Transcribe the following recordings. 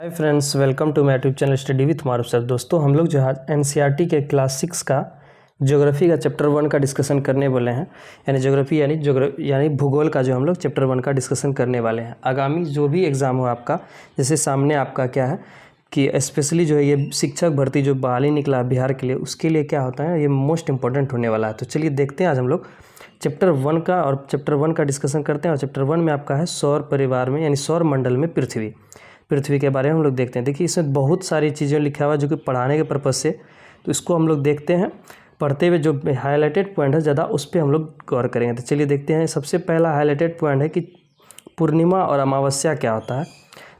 Hi friends, welcome to my YouTube channel study with Maroof sir. दोस्तों, हम लोग जो है एनसीईआरटी के क्लास 6 का ज्योग्राफी का चैप्टर 1 का डिस्कशन करने वाले हैं। यानी ज्योग्राफी यानी भूगोल का जो हम लोग चैप्टर 1 का डिस्कशन करने वाले हैं। आगामी जो भी एग्ज़ाम हो आपका, जैसे सामने आपका क्या है कि स्पेशली जो है ये शिक्षक भर्ती जो बहाली निकला बिहार के लिए, उसके लिए क्या होता है, ये मोस्ट इंपॉर्टेंट होने वाला है। तो चलिए देखते हैं आज हम लोग चैप्टर 1 का, और चैप्टर 1 का डिस्कशन करते हैं। और चैप्टर 1 में आपका है सौर परिवार में यानी सौर मंडल में पृथ्वी के बारे में हम लोग देखते हैं। देखिए, इसमें बहुत सारी चीज़ें लिखा हुआ है जो कि पढ़ाने के पर्पज़ से, तो इसको हम लोग देखते हैं। पढ़ते हुए जो हाईलाइटेड पॉइंट है ज़्यादा उस पर हम लोग गौर करेंगे। तो चलिए देखते हैं। सबसे पहला हाईलाइटेड पॉइंट है कि पूर्णिमा और अमावस्या क्या होता है।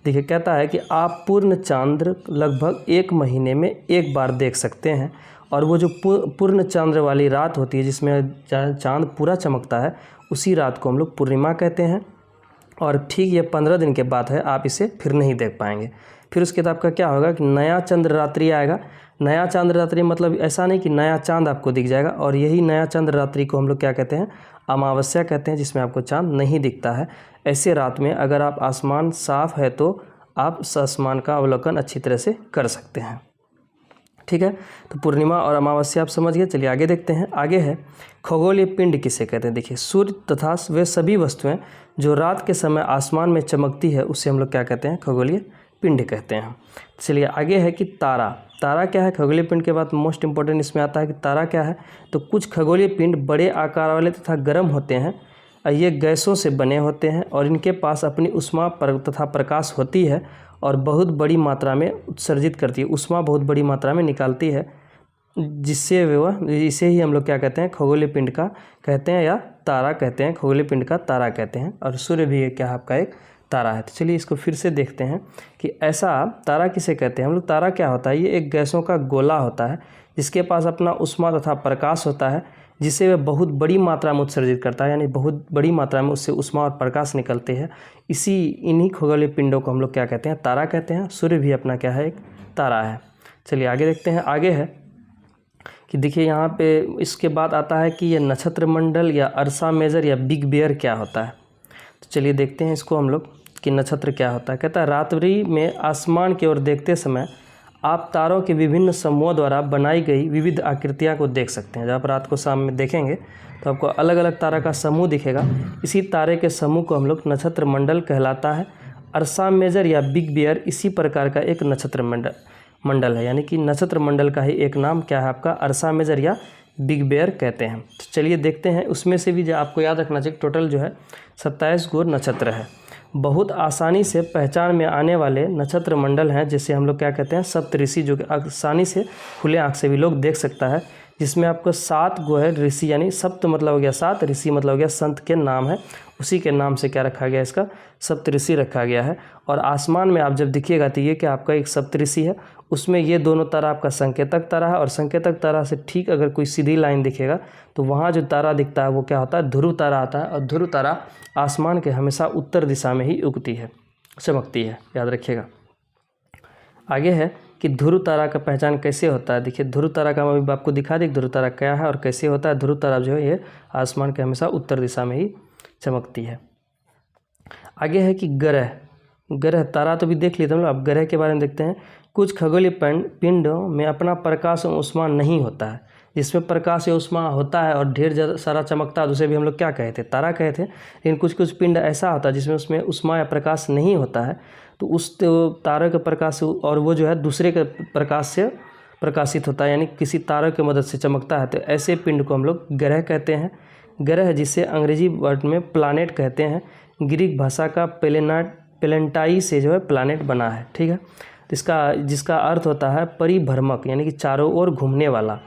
देखिए, कहता है कि आप पूर्ण चांद्र लगभग 1 महीने में एक बार देख सकते हैं, और वो जो पूर्ण चांद्र वाली रात होती है जिसमें चांद पूरा चमकता है, उसी रात को हम लोग पूर्णिमा कहते हैं। और ठीक ये 15 दिन के बाद है, आप इसे फिर नहीं देख पाएंगे। फिर उसके बाद आपका क्या होगा कि नया चंद्र रात्रि आएगा। नया चंद्र रात्रि मतलब ऐसा नहीं कि नया चांद आपको दिख जाएगा, और यही नया चंद्र रात्रि को हम लोग क्या कहते हैं, अमावस्या कहते हैं, जिसमें आपको चांद नहीं दिखता है। ऐसे रात में अगर आप आसमान साफ है तो आप आसमान का अवलोकन अच्छी तरह से कर सकते हैं। ठीक है, तो पूर्णिमा और अमावस्या आप समझ गए। चलिए आगे देखते हैं। आगे है खगोलीय पिंड किसे कहते हैं। देखिए, सूर्य तथा वे सभी वस्तुएं जो रात के समय आसमान में चमकती है, उसे हम लोग क्या कहते हैं, खगोलीय पिंड कहते हैं। चलिए आगे है कि तारा क्या है। खगोलीय पिंड के बाद मोस्ट इंपॉर्टेंट इसमें आता है कि तारा क्या है। तो कुछ खगोलीय पिंड बड़े आकार वाले तथा गर्म होते हैं। ये गैसों से बने होते हैं और इनके पास अपनी ऊष्मा तथा प्रकाश होती है, और बहुत बड़ी मात्रा में उत्सर्जित करती है, ऊष्मा बहुत बड़ी मात्रा में निकालती है, जिससे इसे ही हम लोग क्या कहते हैं, खगोलीय पिंड का कहते हैं, या तारा कहते हैं। खगोलीय पिंड का तारा कहते हैं। और सूर्य भी क्या आपका एक तारा है। तो चलिए इसको फिर से देखते हैं कि ऐसा तारा किसे कहते हैं हम लोग। तारा क्या होता है, ये एक गैसों का गोला होता है जिसके पास अपना ऊष्मा तथा प्रकाश होता है, जिसे वह बहुत बड़ी मात्रा में उत्सर्जित करता है, यानी बहुत बड़ी मात्रा में उससे ऊष्मा और प्रकाश निकलते हैं। इन्हीं खगोलीय पिंडों को हम लोग क्या कहते हैं, तारा कहते हैं। सूर्य भी अपना क्या है, एक तारा है। चलिए आगे देखते हैं। आगे है कि देखिए यहाँ पे इसके बाद आता है कि ये नक्षत्र मंडल या अर्सा मेजर या बिग बेयर क्या होता है। तो चलिए देखते हैं इसको हम लोग कि नक्षत्र क्या होता है। कहता है रात्रि में आसमान की ओर देखते समय आप तारों के विभिन्न समूहों द्वारा बनाई गई विविध आकृतियां को देख सकते हैं। जब आप रात को शाम में देखेंगे तो आपको अलग अलग तारा का समूह दिखेगा। इसी तारे के समूह को हम लोग नक्षत्र मंडल कहलाता है। अर्सा मेजर या बिग बेयर इसी प्रकार का एक नक्षत्र मंडल है, यानी कि नक्षत्र मंडल का ही एक नाम क्या है आपका, अर्सा मेजर या बिग बेयर कहते हैं। तो चलिए देखते हैं। उसमें से भी जो आपको याद रखना चाहिए, टोटल जो है 27 गो नक्षत्र है। बहुत आसानी से पहचान में आने वाले नक्षत्र मंडल हैं, जिसे हम लोग क्या कहते हैं, सप्तऋषि, जो कि आसानी से खुले आँख से भी लोग देख सकता है। जिसमें आपको 7 गो है ऋषि, यानी सप्त मतलब हो गया 7, ऋषि मतलब हो गया संत के नाम है, उसी के नाम से क्या रखा गया, इसका सप्तऋषि रखा गया है। और आसमान में आप जब दिखिएगा तो ये क्या आपका एक सप्तऋषि है। उसमें ये दोनों तारा आपका संकेतक तारा है, और संकेतक तारा से ठीक अगर कोई सीधी लाइन दिखेगा तो वहाँ जो तारा दिखता है वो क्या होता है, ध्रुव तारा आता है। और ध्रुव तारा आसमान के हमेशा उत्तर दिशा में ही उगती है, चमकती है, याद रखिएगा। आगे है कि ध्रुव तारा का पहचान कैसे होता है। देखिए, ध्रुव तारा का मैं आपको दिखा दी, ध्रुव तारा क्या है और कैसे होता है। ध्रुव तारा जो है ये आसमान के हमेशा उत्तर दिशा में ही चमकती है। आगे है कि ग्रह तारा तो भी देख लिए थे हम लोग। अब ग्रह के बारे में देखते हैं। कुछ खगोलीय पिंडों में अपना प्रकाश और ऊष्मा नहीं होता है। जिसमें प्रकाश या ऊष्मा होता है और ढेर ज़्यादा सारा चमकता है, उसे भी हम लोग क्या कहे थे, तारा कहे थे। लेकिन कुछ पिंड ऐसा होता है जिसमें उसमें ऊष्मा या प्रकाश नहीं होता है, तो उस तारे के प्रकाश, और वो जो है दूसरे के प्रकाश से प्रकाशित होता है, यानी किसी तारे की मदद से चमकता है। तो ऐसे पिंड को हम लोग ग्रह कहते हैं। ग्रह जिसे अंग्रेजी वर्ड में प्लानेट कहते हैं। ग्रीक भाषा का प्लेनेटाई से जो है प्लानेट बना है। ठीक है, जिसका अर्थ होता है परिभ्रमक, यानी कि चारों ओर घूमने वाला।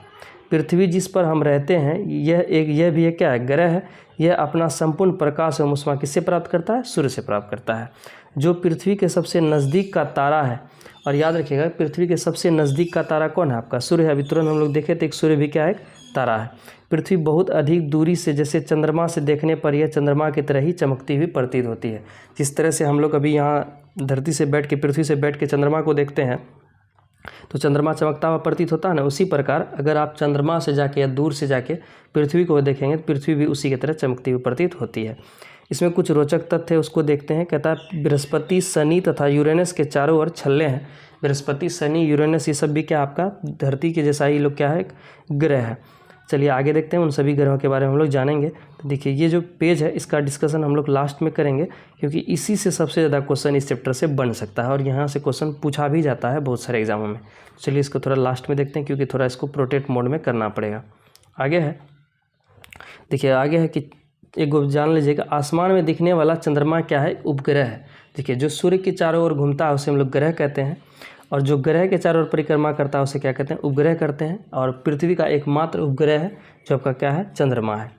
पृथ्वी जिस पर हम रहते हैं यह भी एक क्या है, ग्रह है। यह अपना संपूर्ण प्रकाश और ऊष्मा किससे प्राप्त करता है, सूर्य से प्राप्त करता है, जो पृथ्वी के सबसे नज़दीक का तारा है। और याद रखिएगा, पृथ्वी के सबसे नज़दीक का तारा कौन है, आपका सूर्य है। अभी तुरंत हम लोग देखे थे, एक सूर्य भी क्या है, एक तारा है। पृथ्वी बहुत अधिक दूरी से, जैसे चंद्रमा से देखने पर यह चंद्रमा की तरह ही चमकती हुई प्रतीत होती है। जिस तरह से हम लोग अभी यहाँ धरती से बैठ के, पृथ्वी से बैठ के चंद्रमा को देखते हैं तो चंद्रमा चमकता हुआ प्रतीत होता है ना, उसी प्रकार अगर आप चंद्रमा से जाके या दूर से जाके पृथ्वी को देखेंगे तो पृथ्वी भी उसी की तरह चमकती हुई प्रतीत होती है। इसमें कुछ रोचक तथ्य उसको देखते हैं। कहता है बृहस्पति, शनि तथा यूरेनस के चारों ओर छल्ले हैं। बृहस्पति, शनि, यूरेनस ये सब भी क्या आपका धरती के जैसा ही लोग क्या है, ग्रह है। चलिए आगे देखते हैं, उन सभी ग्रहों के बारे में हम लोग जानेंगे। तो देखिए ये जो पेज है इसका डिस्कशन हम लोग लास्ट में करेंगे, क्योंकि इसी से सबसे ज़्यादा क्वेश्चन इस चैप्टर से बन सकता है और यहाँ से क्वेश्चन पूछा भी जाता है बहुत सारे एग्जामों में। चलिए इसको थोड़ा लास्ट में देखते हैं, क्योंकि थोड़ा इसको प्रोटेक्ट मोड में करना पड़ेगा। आगे है, देखिए आगे है कि एक जान लीजिएगा, आसमान में दिखने वाला चंद्रमा क्या है, उपग्रह है। देखिए जो सूर्य के चारों ओर घूमता है उसे हम लोग ग्रह कहते हैं, और जो ग्रह के चारों ओर परिक्रमा करता है उसे क्या कहते हैं, उपग्रह करते हैं। और पृथ्वी का एकमात्र उपग्रह है जो आपका क्या है, चंद्रमा है।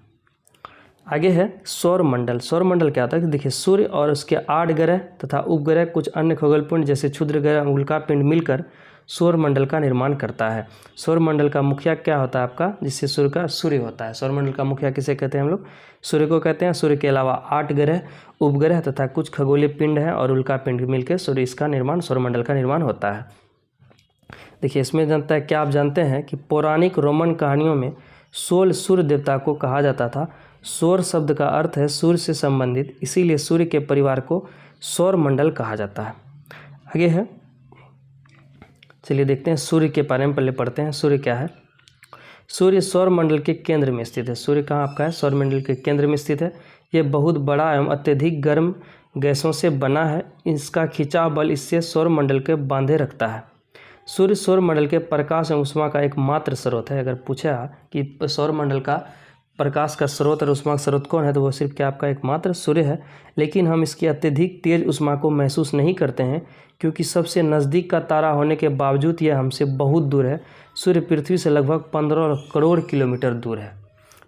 आगे है सौर मंडल। सौर मंडल क्या होता है, देखिए सूर्य और उसके 8 ग्रह तथा उपग्रह कुछ अन्य खगोलपिंड जैसे क्षुद्र ग्रह, उल्कापिंड मिलकर सौर मंडल का निर्माण करता है। सौर मंडल का मुखिया क्या होता है आपका, जिससे सूर्य का सूर्य होता है। सौर मंडल का मुखिया किसे कहते हैं हम लोग, सूर्य को कहते हैं। सूर्य के अलावा 8 ग्रह, उपग्रह तथा कुछ खगोलीय पिंड हैं और उल्कापिंड मिलकर सूर्य इसका निर्माण, सौर मंडल का निर्माण होता है। देखिए इसमें जानता है, क्या आप जानते हैं कि पौराणिक रोमन कहानियों में सोल सूर्य देवता को कहा जाता था। सौर शब्द का अर्थ है सूर्य से संबंधित, इसीलिए सूर्य के परिवार को सौर मंडल कहा जाता है। आगे है, चलिए देखते हैं सूर्य के बारे में पहले पढ़ते हैं। सूर्य क्या है, सूर्य सौर मंडल के केंद्र में स्थित है। सूर्य कहाँ आपका है, सौर मंडल के केंद्र में स्थित है। ये बहुत बड़ा एवं अत्यधिक गर्म गैसों से बना है। इसका खिंचाव बल इससे सौर मंडल के बांधे रखता है। सूर्य सौर मंडल के प्रकाश एवं ऊष्मा का एकमात्र स्रोत है। अगर पूछा कि सौर मंडल का प्रकाश का स्रोत और ऊष्मा का स्रोत कौन है, तो वो सिर्फ क्या आपका एकमात्र सूर्य है। लेकिन हम इसकी अत्यधिक तेज ऊष्मा को महसूस नहीं करते हैं, क्योंकि सबसे नज़दीक का तारा होने के बावजूद यह हमसे बहुत दूर है। सूर्य पृथ्वी से लगभग 15 करोड़ किलोमीटर दूर है।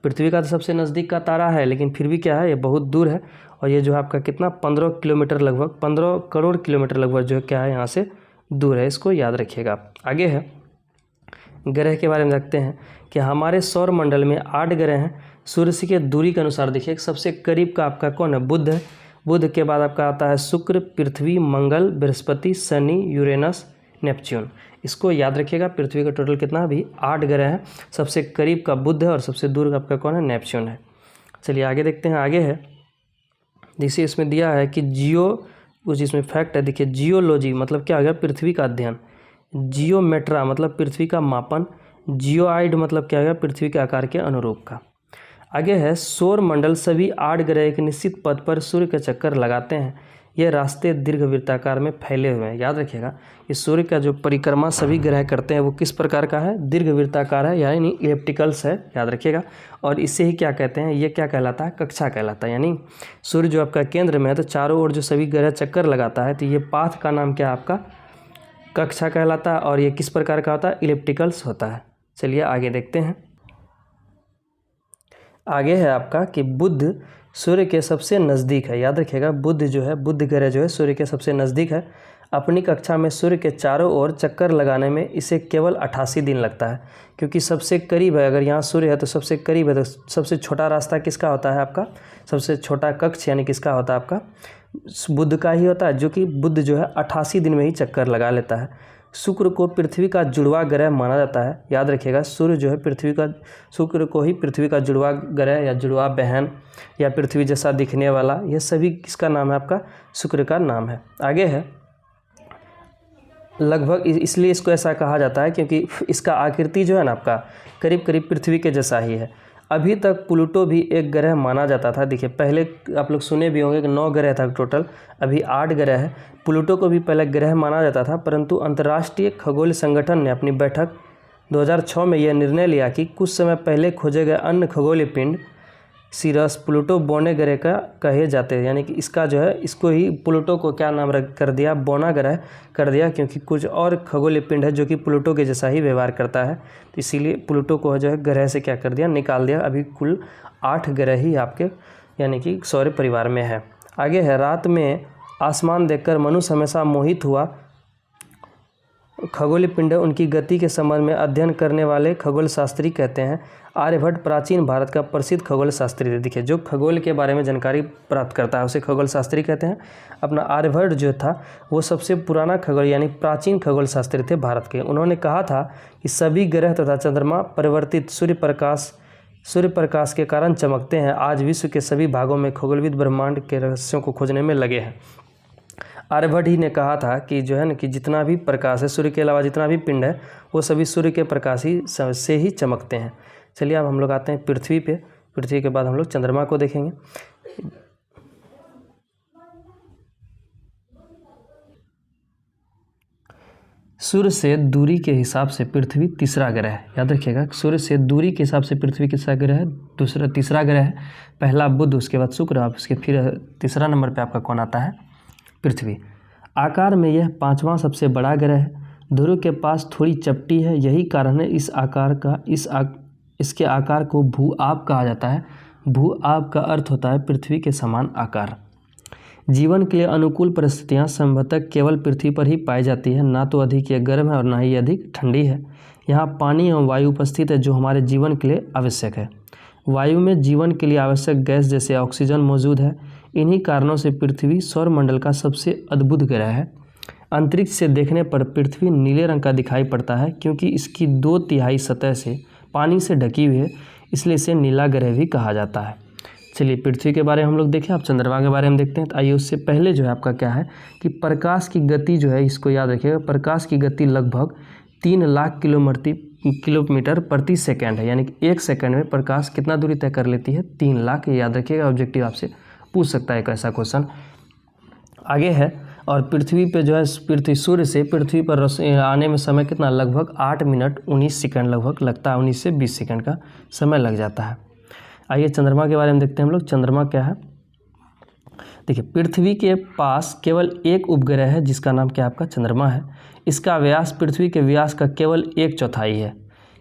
पृथ्वी का तो सबसे नज़दीक का तारा है, लेकिन फिर भी क्या है, ये बहुत दूर है। और ये जो है आपका कितना 15 किलोमीटर, लगभग 15 करोड़ किलोमीटर लगभग जो है क्या है, यहाँ से दूर है। इसको याद रखिएगा। आगे है, ग्रह के बारे में देखते हैं कि हमारे सौर मंडल में 8 ग्रह हैं। सूर्य से के दूरी के अनुसार देखिए, सबसे करीब का आपका कौन है, बुध है। बुध के बाद आपका आता है शुक्र, पृथ्वी, मंगल, बृहस्पति, शनि, यूरेनस, नेपच्यून। इसको याद रखिएगा। पृथ्वी का टोटल कितना भी 8 ग्रह हैं। सबसे करीब का बुध है और सबसे दूर का आपका कौन है, नेपच्यून है। चलिए आगे देखते हैं। आगे है, जैसे इसमें दिया है कि कुछ इसमें फैक्ट है। देखिए जियोलॉजी मतलब क्या हो गया, पृथ्वी का अध्ययन। जियोमेट्रा मतलब पृथ्वी का मापन। जियोइड मतलब क्या हो गया, पृथ्वी के आकार के अनुरूप का। आगे है सौर मंडल। सभी 8 ग्रह एक निश्चित पथ पर सूर्य का चक्कर लगाते हैं। यह रास्ते दीर्घवृत्ताकार में फैले हुए हैं। याद रखिएगा, इस सूर्य का जो परिक्रमा सभी ग्रह करते हैं वो किस प्रकार का है, दीर्घवृत्ताकार है, यानी इलिप्टिकल्स है। याद रखिएगा। और इसे ही क्या कहते हैं, ये क्या कहलाता है, कक्षा कहलाता है। यानी सूर्य जो आपका केंद्र में है तो चारों ओर जो सभी ग्रह चक्कर लगाता है, तो ये पाथ का नाम क्या आपका, कक्षा कहलाता है। और ये किस प्रकार का होता है, इलिप्टिकल्स होता है। चलिए आगे देखते हैं। आगे है आपका कि बुध सूर्य के सबसे नज़दीक है। याद रखिएगा, बुध जो है, बुध ग्रह जो है सूर्य के सबसे नज़दीक है। अपनी कक्षा में सूर्य के चारों ओर चक्कर लगाने में इसे केवल 88 दिन लगता है, क्योंकि सबसे करीब है। अगर यहाँ सूर्य है तो सबसे करीब है, तो सबसे छोटा रास्ता किसका होता है आपका, सबसे छोटा कक्ष यानी किसका होता है आपका, बुध का ही होता है, जो कि बुध जो है 88 दिन में ही चक्कर लगा लेता है। शुक्र को पृथ्वी का जुड़वा ग्रह माना जाता है। याद रखिएगा, सूर्य जो है शुक्र को ही पृथ्वी का जुड़वा ग्रह या जुड़वा बहन या पृथ्वी जैसा दिखने वाला, यह सभी किसका नाम है आपका, शुक्र का नाम है। आगे है, लगभग इसलिए इसको ऐसा कहा जाता है क्योंकि इसका आकृति जो है ना आपका करीब करीब पृथ्वी के जैसा ही है। अभी तक प्लूटो भी एक ग्रह माना जाता था। देखिए पहले आप लोग सुने भी होंगे कि 9 ग्रह था टोटल, अभी 8 ग्रह है। प्लूटो को भी पहले ग्रह माना जाता था, परंतु अंतर्राष्ट्रीय खगोल संगठन ने अपनी बैठक 2006 में यह निर्णय लिया कि कुछ समय पहले खोजे गए अन्य खगोलीय पिंड सीरस प्लूटो बोने ग्रह का कहे जाते हैं। यानी कि इसका जो है, इसको ही प्लूटो को क्या नाम कर दिया, बोना ग्रह कर दिया, क्योंकि कुछ और खगोलीय पिंड है जो कि प्लूटो के जैसा ही व्यवहार करता है, तो इसीलिए प्लूटो को जो है ग्रह से क्या कर दिया, निकाल दिया। अभी कुल 8 ग्रह ही आपके यानी कि सौर परिवार में है। आगे है, रात में आसमान देखकर मनुष्य हमेशा मोहित हुआ। खगोलीय पिंड उनकी गति के संबंध में अध्ययन करने वाले खगोल शास्त्री कहते हैं। आर्यभट्ट प्राचीन भारत का प्रसिद्ध खगोल शास्त्री थे। देखिए जो खगोल के बारे में जानकारी प्राप्त करता है उसे खगोल शास्त्री कहते हैं। अपना आर्यभट्ट जो था वो सबसे पुराना खगोल यानी प्राचीन खगोल शास्त्री थे भारत के। उन्होंने कहा था कि सभी ग्रह तथा चंद्रमा परिवर्तित सूर्य प्रकाश सूर्य प्रकाश के कारण चमकते हैं। आज विश्व के सभी भागों में खगोलविद ब्रह्मांड के रहस्यों को खोजने में लगे हैं। आर्यभट्ट ही ने कहा था कि जो है ना कि जितना भी प्रकाश है, सूर्य के अलावा जितना भी पिंड है वो सभी सूर्य के प्रकाश ही से ही चमकते हैं। चलिए अब हम लोग आते हैं पृथ्वी पे। पृथ्वी के बाद हम लोग चंद्रमा को देखेंगे। सूर्य से दूरी के हिसाब से पृथ्वी तीसरा ग्रह है। याद रखिएगा, सूर्य से दूरी के हिसाब से पृथ्वी किसका ग्रह है? तीसरा ग्रह है। पहला बुध, उसके बाद शुक्र, आप उसके फिर तीसरा नंबर पे आपका कौन आता है? पृथ्वी। आकार में यह 5वां सबसे बड़ा ग्रह है। ध्रुव के पास थोड़ी चपटी है, यही कारण है इसके आकार को भू-आब कहा जाता है। भू-आब का अर्थ होता है पृथ्वी के समान आकार। जीवन के लिए अनुकूल परिस्थितियां संभवतः केवल पृथ्वी पर ही पाई जाती है। ना तो अधिक यह गर्म है और ना ही अधिक ठंडी है। यहाँ पानी एवं वायु उपस्थित है जो हमारे जीवन के लिए आवश्यक है। वायु में जीवन के लिए आवश्यक गैस जैसे ऑक्सीजन मौजूद है। इन्हीं कारणों से पृथ्वी सौरमंडल का सबसे अद्भुत ग्रह है। अंतरिक्ष से देखने पर पृथ्वी नीले रंग का दिखाई पड़ता है क्योंकि इसकी 2/3 सतह से पानी से ढकी हुई है, इसलिए इसे नीला ग्रह भी कहा जाता है। चलिए पृथ्वी के बारे में हम लोग देखें, आप चंद्रमा के बारे में देखते हैं। तो आइए उससे पहले जो है आपका क्या है कि प्रकाश की गति जो है, इसको याद रखिएगा, प्रकाश की गति लगभग 3 लाख किलोमीटर प्रति सेकंड है। यानी कि 1 सेकंड में प्रकाश कितना दूरी तय कर लेती है? 3 लाख। याद रखिएगा, ऑब्जेक्टिव आपसे पूछ सकता है एक ऐसा क्वेश्चन। आगे है, और पृथ्वी पे जो है सूर्य से पृथ्वी पर आने में समय कितना? लगभग 8 मिनट 19 सेकंड लगभग लगता है। 19 से 20 सेकंड का समय लग जाता है। आइए चंद्रमा के बारे में देखते हैं हम लोग। चंद्रमा क्या है? देखिए, पृथ्वी के पास केवल एक उपग्रह है जिसका नाम क्या आपका? चंद्रमा है। इसका व्यास पृथ्वी के व्यास का केवल 1/4 है।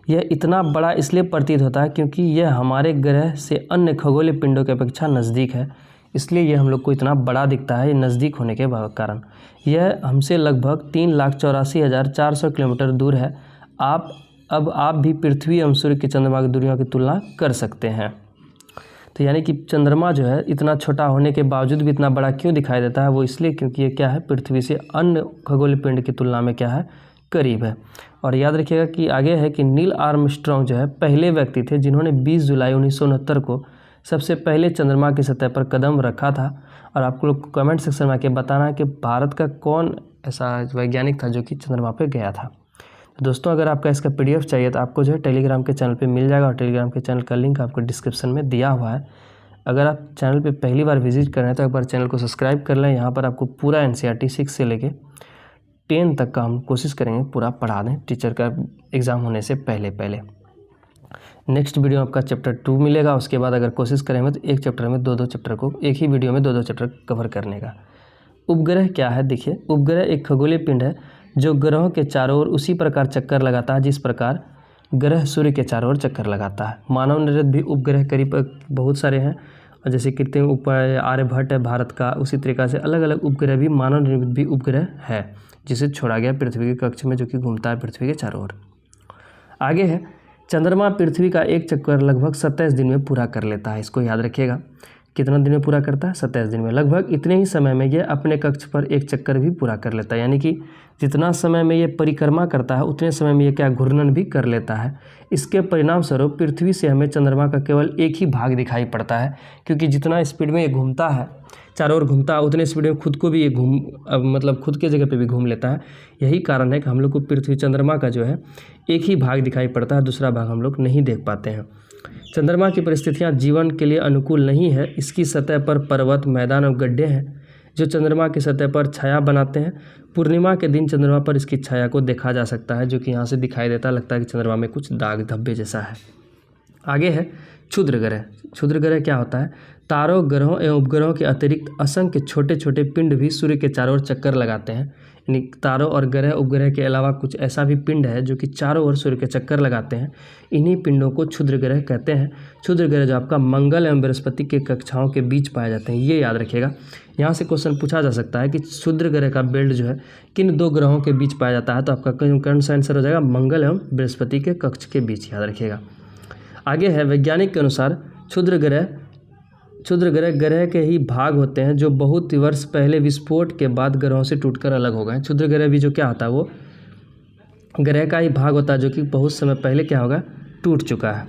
यह इतना बड़ा इसलिए प्रतीत होता है क्योंकि यह हमारे ग्रह से अन्य खगोलीय पिंडों की अपेक्षा नज़दीक है, इसलिए यह हम लोग को इतना बड़ा दिखता है। ये नज़दीक होने के कारण यह हमसे लगभग 3,84,400 किलोमीटर दूर है। आप भी पृथ्वी एवं सूर्य की चंद्रमा की दूरियों की तुलना कर सकते हैं। तो यानी कि चंद्रमा जो है इतना छोटा होने के बावजूद भी इतना बड़ा क्यों दिखाई देता है? वो इसलिए क्योंकि ये क्या है, पृथ्वी से अन्य खगोलीय पिंड की तुलना में क्या है? करीब है। और याद रखिएगा कि आगे है कि नील आर्मस्ट्रॉन्ग जो है पहले व्यक्ति थे जिन्होंने 20 जुलाई 1969 को सबसे पहले चंद्रमा की सतह पर कदम रखा था। और आपको लोग कमेंट सेक्शन में आके बताना है कि भारत का कौन ऐसा वैज्ञानिक था जो कि चंद्रमा पर गया था। तो दोस्तों, अगर आपका इसका PDF चाहिए तो आपको जो है टेलीग्राम के चैनल पे मिल जाएगा, और टेलीग्राम के चैनल का लिंक आपको डिस्क्रिप्शन में दिया हुआ है। अगर आप चैनल पे पहली बार विजिट कर रहे हैं तो एक बार चैनल को सब्सक्राइब कर लें। यहाँ पर आपको पूरा NCERT 6 से लेके 10 तक का हम कोशिश करेंगे पूरा पढ़ा दें, टीचर का एग्ज़ाम होने से पहले। नेक्स्ट वीडियो आपका चैप्टर 2 मिलेगा। उसके बाद अगर कोशिश करेंगे तो एक चैप्टर में 2-2 चैप्टर को एक ही वीडियो में 2-2 चैप्टर कवर करने का। उपग्रह क्या है? देखिए, उपग्रह एक खगोलीय पिंड है जो ग्रहों के चारों ओर उसी प्रकार चक्कर लगाता है जिस प्रकार ग्रह सूर्य के चारों ओर चक्कर लगाता है। मानव निर्मित भी उपग्रह करीब बहुत सारे हैं, और जैसे कृत्रिम आर्यभट्ट है भारत का, उसी तरीक़ा से अलग अलग उपग्रह भी मानव निर्मित भी उपग्रह है जिसे छोड़ा गया पृथ्वी के कक्ष में, जो कि घूमता है पृथ्वी के चारों ओर। आगे है, चंद्रमा पृथ्वी का एक चक्कर लगभग 27 दिन में पूरा कर लेता है। इसको याद रखिएगा, कितना दिन में पूरा करता है? 27 दिन में। लगभग इतने ही समय में यह अपने कक्ष पर एक चक्कर भी पूरा कर लेता है। यानी कि जितना समय में ये परिक्रमा करता है उतने समय में ये क्या घूर्णन भी कर लेता है। इसके परिणाम स्वरूप पृथ्वी से हमें चंद्रमा का केवल एक ही भाग दिखाई पड़ता है, क्योंकि जितना स्पीड में ये घूमता है, चारों ओर घूमता है, उतने स्पीड में खुद को भी ये खुद के जगह पे भी घूम लेता है। यही कारण है कि हम लोग को पृथ्वी चंद्रमा का जो है एक ही भाग दिखाई पड़ता है, दूसरा भाग हम लोग नहीं देख पाते हैं। चंद्रमा की परिस्थितियाँ जीवन के लिए अनुकूल नहीं है। इसकी सतह पर पर्वत, मैदान और गड्ढे हैं जो चंद्रमा की सतह पर छाया बनाते हैं। पूर्णिमा के दिन चंद्रमा पर इसकी छाया को देखा जा सकता है, जो कि यहाँ से दिखाई देता, लगता है कि चंद्रमा में कुछ दाग धब्बे जैसा है। आगे है क्षुद्र ग्रह। क्षुद्र ग्रह क्या होता है? तारों, ग्रहों एवं उपग्रहों के अतिरिक्त असंख्य छोटे छोटे पिंड भी सूर्य के चारों ओर चक्कर लगाते हैं। यानी तारों और ग्रह उपग्रह के अलावा कुछ ऐसा भी पिंड है जो कि चारों ओर सूर्य के चक्कर लगाते हैं। इन्हीं पिंडों को क्षुद्र ग्रह कहते हैं। क्षुद्र ग्रह जो आपका मंगल एवं बृहस्पति के कक्षाओं के बीच पाए जाते हैं, ये याद रखिएगा। यहाँ से क्वेश्चन पूछा जा सकता है कि क्षुद्र ग्रह का बेल्ट जो है किन 2 ग्रहों के बीच पाया जाता है, तो आपका कौन सा आंसर हो जाएगा? मंगल एवं बृहस्पति के कक्ष के बीच, याद रखिएगा। आगे है, वैज्ञानिक के अनुसार क्षुद्र ग्रह ग्रह के ही भाग होते हैं जो बहुत वर्ष पहले विस्फोट के बाद ग्रहों से टूटकर अलग हो गए। क्षुद्र ग्रह भी जो क्या होता है, वो ग्रह का ही भाग होता है जो कि बहुत समय पहले क्या होगा? टूट चुका है।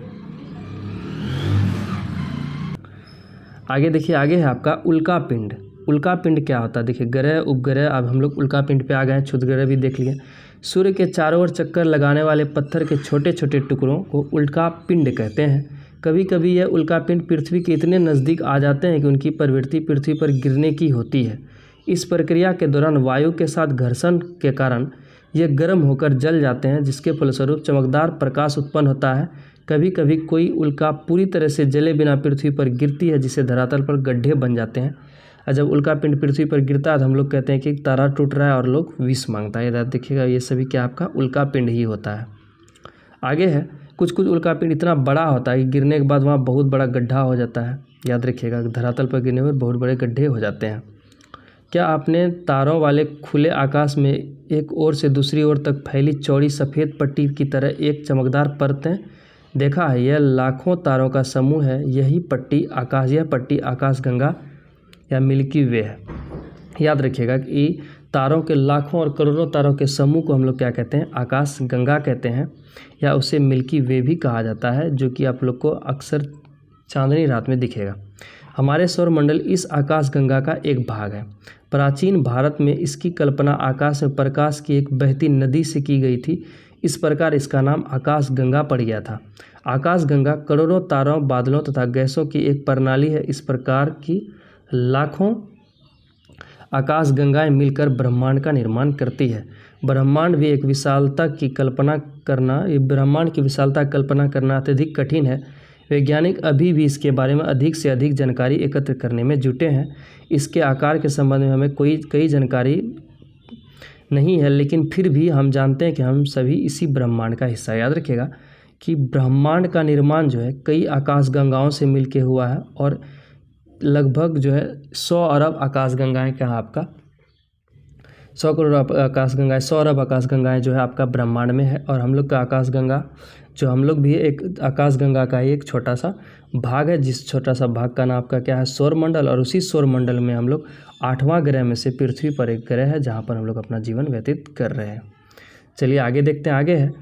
आगे देखिए, आगे है आपका उल्का पिंड। उल्का पिंड क्या होता है? देखिए, ग्रह उपग्रह, अब हम लोग उल्का पिंड पे आ गए हैं, क्षुद्र ग्रह भी देख लिए। सूर्य के चारों ओर चक्कर लगाने वाले पत्थर के छोटे छोटे टुकड़ों को उल्का पिंड कहते हैं। कभी कभी यह उल्का पिंड पृथ्वी के इतने नज़दीक आ जाते हैं कि उनकी प्रवृत्ति पृथ्वी पर गिरने की होती है। इस प्रक्रिया के दौरान वायु के साथ घर्षण के कारण ये गर्म होकर जल जाते हैं, जिसके फलस्वरूप चमकदार प्रकाश उत्पन्न होता है। कभी कभी कोई उल्का पूरी तरह से जले बिना पृथ्वी पर गिरती है, जिससे धरातल पर गड्ढे बन जाते हैं। और जब उल्का पिंड पृथ्वी पर गिरता है तो हम लोग कहते हैं कि तारा टूट रहा है और लोग विष मांगता है। याद देखिएगा, ये सभी क्या आपका उल्का पिंड ही होता है। आगे है, कुछ कुछ उल्का पिंड इतना बड़ा होता है कि गिरने के बाद वहाँ बहुत बड़ा गड्ढा हो जाता है। याद रखिएगा, धरातल पर गिरने पर बहुत बड़े गड्ढे हो जाते हैं। क्या आपने तारों वाले खुले आकाश में एक ओर से दूसरी ओर तक फैली चौड़ी सफ़ेद पट्टी की तरह एक चमकदार परतें देखा है? यह लाखों तारों का समूह है। यह पट्टी आकाशगंगा या मिल्की वे है। याद रखिएगा कि तारों के लाखों और करोड़ों तारों के समूह को हम लोग क्या कहते हैं? आकाशगंगा कहते हैं, या उसे मिल्की वे भी कहा जाता है, जो कि आप लोग को अक्सर चांदनी रात में दिखेगा। हमारे सौरमंडल इस आकाशगंगा का एक भाग है। प्राचीन भारत में इसकी कल्पना आकाश में प्रकाश की एक बहती नदी से की गई थी। इस प्रकार इसका नाम आकाशगंगा पड़ गया था। आकाशगंगा करोड़ों तारों, बादलों तथा गैसों की एक प्रणाली है। इस प्रकार की लाखों आकाशगंगाएं मिलकर ब्रह्मांड का निर्माण करती है। ब्रह्मांड की विशालता की कल्पना करना अत्यधिक कठिन है। वैज्ञानिक अभी भी इसके बारे में अधिक से अधिक जानकारी एकत्र करने में जुटे हैं। इसके आकार के संबंध में हमें कई जानकारी नहीं है, लेकिन फिर भी हम जानते हैं कि हम सभी इसी ब्रह्मांड का हिस्सा। याद रखिएगा कि ब्रह्मांड का निर्माण जो है कई आकाशगंगाओं से मिलके हुआ है, और लगभग जो है 100 अरब आकाशगंगाएं क्या आपका 100 करोड़ आकाशगंगाएं 100 अरब आकाशगंगाएं जो है आपका ब्रह्मांड में है। और हम लोग का आकाशगंगा जो हम लोग भी एक आकाशगंगा का ही एक छोटा सा भाग है, जिस छोटा सा भाग का नाम आपका क्या है? सौरमंडल। और उसी सौरमंडल में हम लोग 8वां ग्रह में से पृथ्वी पर एक ग्रह है, जहाँ पर हम लोग अपना जीवन व्यतीत कर रहे हैं। चलिए आगे देखते हैं। आगे है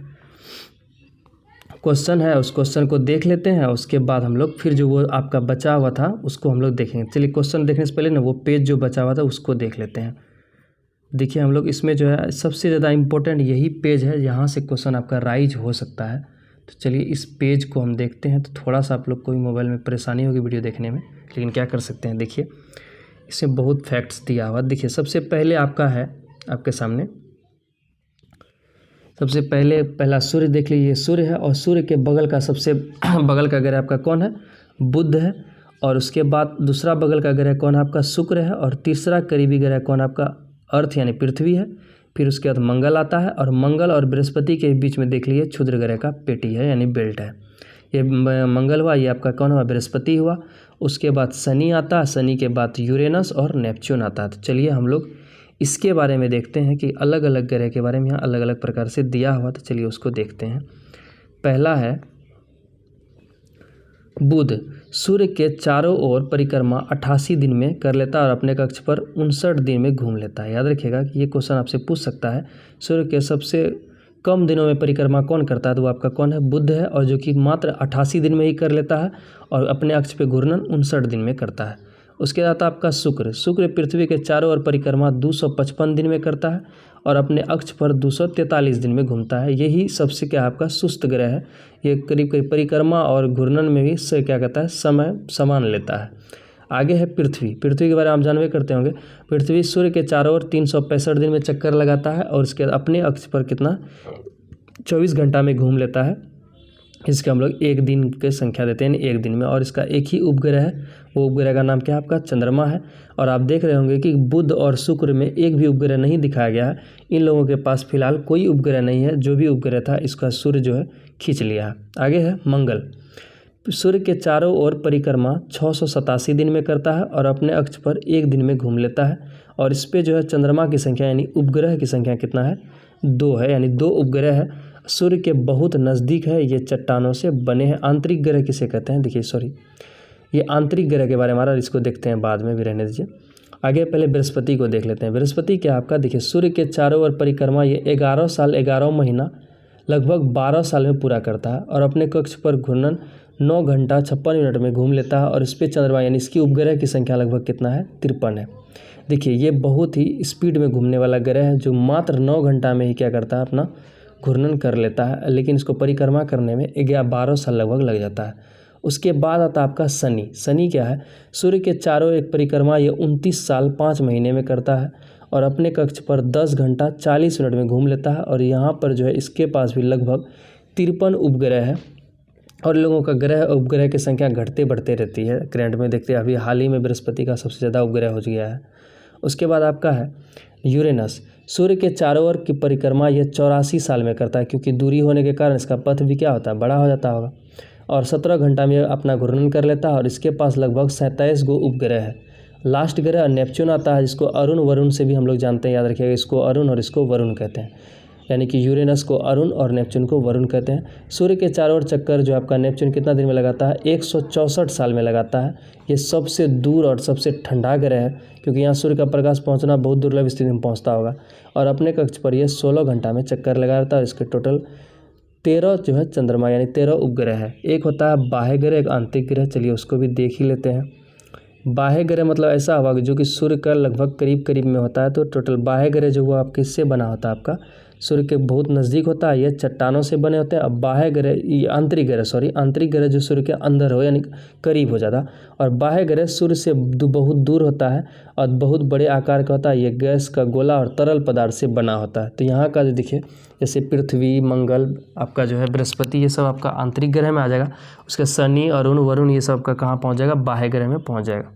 क्वेश्चन है, उस क्वेश्चन को देख लेते हैं। उसके बाद हम लोग फिर जो वो आपका बचा हुआ था उसको हम लोग देखेंगे। चलिए क्वेश्चन देखने से पहले ना वो पेज जो बचा हुआ था उसको देख लेते हैं। देखिए हम लोग इसमें जो है सबसे ज़्यादा इम्पोर्टेंट यही पेज है, यहाँ से क्वेश्चन आपका राइज हो सकता है। तो चलिए इस पेज को हम देखते हैं। तो थोड़ा सा आप लोग को भी मोबाइल में परेशानी होगी वीडियो देखने में, लेकिन क्या कर सकते हैं। देखिए इसमें बहुत फैक्ट्स दिया हुआ। देखिए सबसे पहले आपका है आपके सामने, सबसे पहला सूर्य देख लीजिए। सूर्य है और सूर्य के बगल का सबसे बगल का ग्रह आपका कौन है? बुध है। और उसके बाद दूसरा बगल का ग्रह कौन है? आपका शुक्र है। और तीसरा करीबी ग्रह कौन है? आपका अर्थ यानी पृथ्वी है। फिर उसके बाद मंगल आता है, और मंगल और बृहस्पति के बीच में देख लीजिए क्षुद्र ग्रह का पेटी है यानी बेल्ट है। ये मंगल हुआ, ये आपका कौन हुआ? बृहस्पति हुआ। उसके बाद शनि आता है, शनि के बाद यूरेनस और नेपच्यून आता है। तो चलिए हम लोग इसके बारे में देखते हैं कि अलग अलग ग्रह के बारे में यहाँ अलग अलग प्रकार से दिया हुआ। तो चलिए उसको देखते हैं। पहला है बुध। सूर्य के चारों ओर परिक्रमा 88 दिन में कर लेता है और अपने कक्ष पर 59 दिन में घूम लेता है। याद रखिएगा कि ये क्वेश्चन आपसे पूछ सकता है, सूर्य के सबसे कम दिनों में परिक्रमा कौन करता है? तो वो आपका कौन है? बुध है, और जो कि मात्र 88 दिन में ही कर लेता है और अपने अक्ष पे घूर्णन 59 दिन में करता है। उसके बाद आता आपका शुक्र पृथ्वी के चारों ओर परिक्रमा 255 दिन में करता है और अपने अक्ष पर 243 दिन में घूमता है। यही सबसे क्या आपका सुस्त ग्रह है। ये करीब करीब परिक्रमा और घूर्णन में भी से क्या कहता है? समय समान लेता है। आगे है पृथ्वी के बारे में आप जानवे करते होंगे। पृथ्वी सूर्य के चारों ओर 365 दिन में चक्कर लगाता है और उसके अपने अक्ष पर कितना 24 घंटा में घूम लेता है। इसके हम लोग एक दिन की संख्या देते हैं एक दिन में, और इसका एक ही उपग्रह है। वो उपग्रह का नाम क्या है? आपका चंद्रमा है। और आप देख रहे होंगे कि बुध और शुक्र में एक भी उपग्रह नहीं दिखाया गया है। इन लोगों के पास फिलहाल कोई उपग्रह नहीं है। जो भी उपग्रह था इसका सूर्य जो है खींच लिया है। आगे है मंगल। सूर्य के चारों ओर परिक्रमा 687 दिन में करता है और अपने अक्ष पर एक दिन में घूम लेता है। और इस पे जो है चंद्रमा की संख्या यानी उपग्रह की संख्या कितना है? 2 है, यानी 2 उपग्रह है। सूर्य के बहुत नज़दीक है। ये चट्टानों से बने हैं। आंतरिक ग्रह किसे कहते हैं? देखिए ये आंतरिक ग्रह के बारे में हमारा, इसको देखते हैं बाद में भी, रहने दीजिए। आगे पहले बृहस्पति को देख लेते हैं। बृहस्पति क्या आपका? देखिए सूर्य के चारों ओर परिक्रमा ये 11 साल 11 महीना लगभग 12 साल में पूरा करता है और अपने कक्ष पर घूर्णन 9 घंटा 56 मिनट में घूम लेता है और इस पे चंद्रमा यानी इसकी उपग्रह की संख्या लगभग कितना है 53 है। देखिए ये बहुत ही स्पीड में घूमने वाला ग्रह है जो मात्र 9 घंटा में ही क्या करता है अपना घूर्णन कर लेता है, लेकिन इसको परिक्रमा करने में 12 साल लगभग लग जाता है। उसके बाद आता है आपका शनि। शनि क्या है, सूर्य के चारों एक परिक्रमा ये 29 साल 5 महीने में करता है और अपने कक्ष पर 10 घंटा 40 मिनट में घूम लेता है। और यहाँ पर जो है इसके पास भी लगभग 53 उपग्रह है और लोगों का ग्रह उपग्रह की संख्या घटते बढ़ते रहती है। करंट में देखते हैं अभी हाल ही में बृहस्पति का सबसे ज़्यादा उपग्रह हो गया है। उसके बाद आपका है यूरेनस। सूर्य के चारों ओर की परिक्रमा यह 84 साल में करता है, क्योंकि दूरी होने के कारण इसका पथ भी क्या होता है बड़ा हो जाता होगा, और 17 घंटा में अपना घूर्णन कर लेता है और इसके पास लगभग 27 गो उपग्रह है। लास्ट ग्रह नेपच्यून आता है, जिसको अरुण वरुण से भी हम लोग जानते हैं, याद रखिएगा इसको अरुण और इसको वरुण कहते हैं, यानी कि यूरेनस को अरुण और नेपच्यून को वरुण कहते हैं। सूर्य के चारों ओर चक्कर जो आपका नेपच्यून कितना दिन में लगाता है 164 साल में लगाता है। ये सबसे दूर और सबसे ठंडा ग्रह है, क्योंकि यहाँ सूर्य का प्रकाश पहुँचना बहुत दुर्लभ स्थिति में पहुँचता होगा। और अपने कक्ष पर यह 16 घंटा में चक्कर लगाता है। इसके टोटल 13 जो है चंद्रमा यानी 13 उपग्रह है। एक होता है बाह्य ग्रह, एक आंतरिक ग्रह, चलिए उसको भी देख ही लेते हैं। बाह्य ग्रह मतलब ऐसा होगा जो कि सूर्य का लगभग करीब करीब में होता है। तो टोटल बाह्य ग्रह जो वो आपके इससे बना होता है, आपका सूर्य के बहुत नज़दीक होता है, ये चट्टानों से बने होते हैं। अब बाह्य ग्रह ये आंतरिक ग्रह जो सूर्य के अंदर हो यानी करीब हो जाता, और बाह्य ग्रह सूर्य से बहुत दूर होता है और बहुत बड़े आकार का होता है। ये गैस का गोला और तरल पदार्थ से बना होता है। तो यहाँ का जो देखिए जैसे पृथ्वी, मंगल, आपका जो है बृहस्पति, ये सब आपका आंतरिक ग्रह में आ जाएगा। उसके शनि, अरुण, वरुण ये सब का कहाँ पहुँच जाएगा, बाह्य ग्रह में पहुँच जाएगा।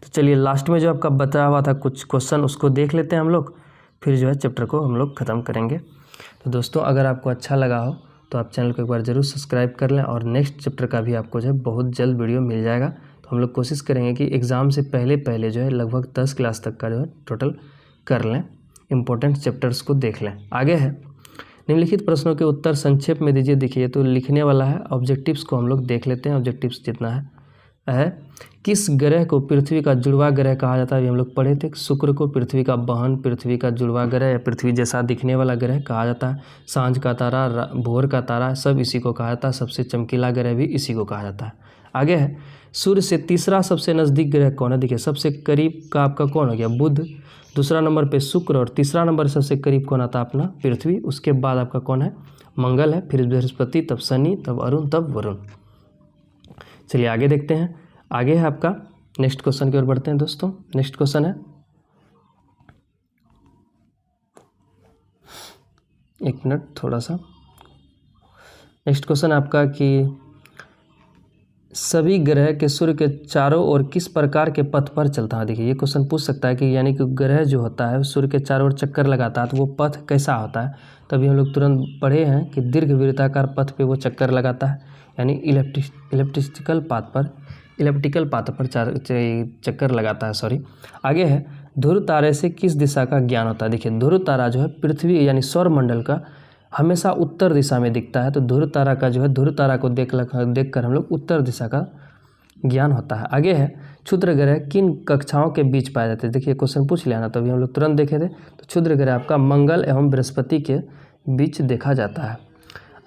तो चलिए लास्ट में जो आपका बताया हुआ था कुछ क्वेश्चन उसको देख लेते हैं हम लोग, फिर जो है चैप्टर को हम लोग ख़त्म करेंगे। तो दोस्तों अगर आपको अच्छा लगा हो तो आप चैनल को एक बार ज़रूर सब्सक्राइब कर लें, और नेक्स्ट चैप्टर का भी आपको जो है बहुत जल्द वीडियो मिल जाएगा। तो हम लोग कोशिश करेंगे कि एग्ज़ाम से पहले जो है लगभग 10 क्लास तक का जो है टोटल कर लें, इंपॉर्टेंट चैप्टर्स को देख लें। आगे है निम्नलिखित प्रश्नों के उत्तर संक्षेप में दीजिए। देखिए तो लिखने वाला है, ऑब्जेक्टिव्स को हम लोग देख लेते हैं। ऑब्जेक्टिव्स जितना है किस ग्रह को पृथ्वी का जुड़वा ग्रह कहा जाता है, अभी हम लोग पढ़े थे। शुक्र को पृथ्वी का बहन, पृथ्वी का जुड़वा ग्रह या पृथ्वी जैसा दिखने वाला ग्रह कहा जाता है। सांझ का तारा, भोर का तारा, सब इसी को कहा जाता है। सबसे चमकीला ग्रह भी इसी को कहा जाता है। आगे है सूर्य से तीसरा सबसे नज़दीक ग्रह कौन है। देखिए सबसे करीब का आपका कौन हो गया, बुध, दूसरा नंबर पे शुक्र, और तीसरा नंबर सबसे करीब कौन आता है अपना पृथ्वी। उसके बाद आपका कौन है, मंगल है, फिर बृहस्पति, तब शनि, तब अरुण, तब वरुण। चलिए आगे देखते हैं। आगे है आपका नेक्स्ट क्वेश्चन की ओर बढ़ते हैं दोस्तों। नेक्स्ट क्वेश्चन है, एक मिनट थोड़ा सा। नेक्स्ट क्वेश्चन आपका कि सभी ग्रह के सूर्य के चारों ओर किस प्रकार के पथ पर चलता है। देखिए ये क्वेश्चन पूछ सकता है कि यानी कि ग्रह जो होता है सूर्य के चारों ओर चक्कर लगाता है तो वो पथ कैसा होता है। तभी हम लोग तुरंत पढ़े हैं कि दीर्घ वृत्ताकार पथ पे वो चक्कर लगाता है, यानी इलिप्टिकल पाथ पर चक्कर लगाता है, सॉरी। आगे है ध्रुव तारे से किस दिशा का ज्ञान होता है। देखिए ध्रुव तारा जो है पृथ्वी यानी सौरमंडल का हमेशा उत्तर दिशा में दिखता है। तो ध्रुव तारा का जो है ध्रुव तारा को देखकर हम लोग उत्तर दिशा का ज्ञान होता है। आगे है क्षुद्र ग्रह किन कक्षाओं के बीच पाए जाते हैं। देखिए क्वेश्चन पूछ लिया ना, तभी हम लोग तुरंत देखे थे। तो क्षुद्र ग्रह आपका मंगल एवं बृहस्पति के बीच देखा जाता है।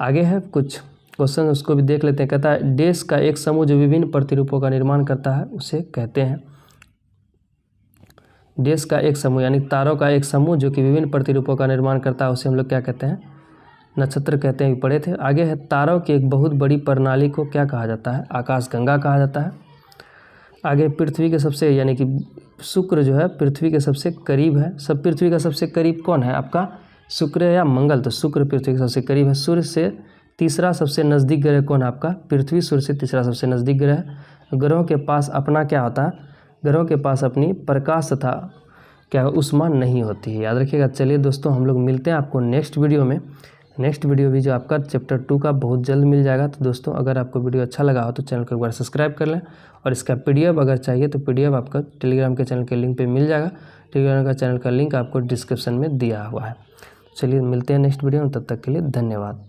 आगे है कुछ क्वेश्चन उसको भी देख लेते हैं। कहता है देश का एक समूह जो विभिन्न प्रतिरूपों का निर्माण करता है उसे कहते हैं। देश का एक समूह यानी तारों का एक समूह जो कि विभिन्न प्रतिरूपों का निर्माण करता है उसे हम लोग क्या कहते हैं, नक्षत्र कहते हैं, पढ़े थे। आगे है तारों की एक बहुत बड़ी प्रणाली को क्या कहा जाता है, आकाशगंगा कहा जाता है। आगे पृथ्वी के सबसे यानी कि शुक्र जो है पृथ्वी के सबसे करीब है। सब पृथ्वी का सबसे करीब कौन है आपका, शुक्र या मंगल। तो शुक्र पृथ्वी के सबसे करीब है। सूर्य से तीसरा सबसे नज़दीक ग्रह कौन है आपका, पृथ्वी सूर्य से तीसरा सबसे नज़दीक ग्रह है। ग्रहों के पास अपना क्या होता है, ग्रहों के पास अपनी प्रकाश तथा क्या ऊष्मा नहीं होती है, याद रखिएगा। चलिए दोस्तों हम लोग मिलते हैं आपको नेक्स्ट वीडियो में। नेक्स्ट वीडियो भी जो आपका चैप्टर 2 का बहुत जल्द मिल जाएगा। तो दोस्तों अगर आपको वीडियो अच्छा लगा हो तो चैनल को एक बार सब्सक्राइब कर लें, और इसका PDF अगर चाहिए तो PDF आपका टेलीग्राम के चैनल के लिंक पे मिल जाएगा। टेलीग्राम का चैनल का लिंक आपको डिस्क्रिप्शन में दिया हुआ है। चलिए मिलते हैं नेक्स्ट वीडियो में, तब तक के लिए धन्यवाद।